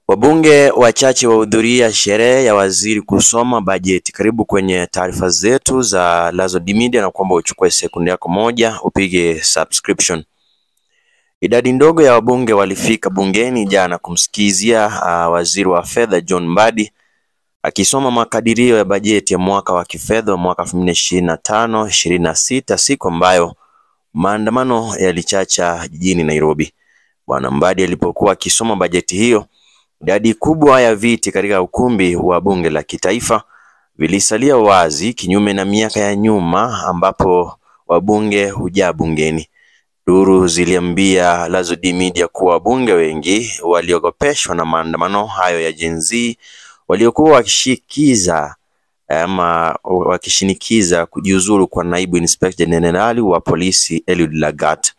Wabunge wachache wahudhuria sherehe ya waziri kusoma bajeti. Karibu kwenye taarifa zetu za Lazard Media na kwamba uchukue sekunde yako moja upige subscription. Idadi ndogo ya wabunge walifika bungeni jana kumsikizia waziri wa fedha John Mbadi akisoma makadirio ya bajeti ya mwaka wa kifedha wa mwaka 2025-26, siku ambayo maandamano yalichacha jijini Nairobi. Bwana Mbadi alipokuwa akisoma bajeti hiyo, idadi kubwa ya viti katika ukumbi wa bunge la kitaifa vilisalia wazi, kinyume na miaka ya nyuma ambapo wabunge hujaa bungeni. Duru ziliambia Lazard Media kuwa wabunge wengi waliogopeshwa na maandamano hayo ya Gen Z waliokuwa wakishinikiza kujiuzulu kwa naibu inspector general wa polisi Eliud Lagat.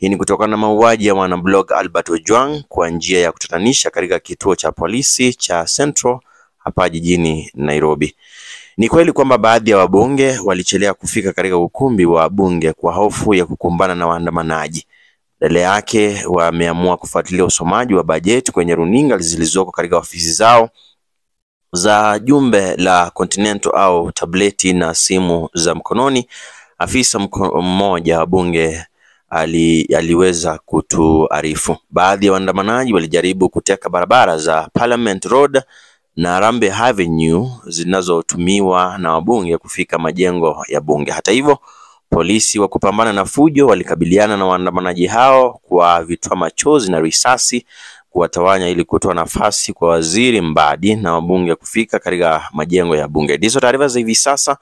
Hii ni kutokana na mauaji ya mwanablog Albert Ojwang kwa njia ya kutatanisha katika kituo cha polisi cha Central hapa jijini Nairobi. Ni kweli kwamba baadhi ya wabunge walichelea kufika katika ukumbi wa bunge kwa hofu ya kukumbana na waandamanaji. Badala yake wameamua kufuatilia usomaji wa bajeti kwenye runinga zilizoko katika ofisi zao za jumbe la Continental au tableti na simu za mkononi. Afisa mmoja wa bunge aliweza kutuarifu. Baadhi ya waandamanaji walijaribu kuteka barabara za Parliament Road na Harambee Avenue zinazotumiwa na wabunge kufika majengo ya bunge. Hata hivyo, polisi wa kupambana na fujo walikabiliana na waandamanaji hao kwa vitoa machozi na risasi kuwatawanya ili kutoa nafasi kwa waziri Mbadi na wabunge kufika katika majengo ya bunge. Ndizo taarifa za hivi sasa.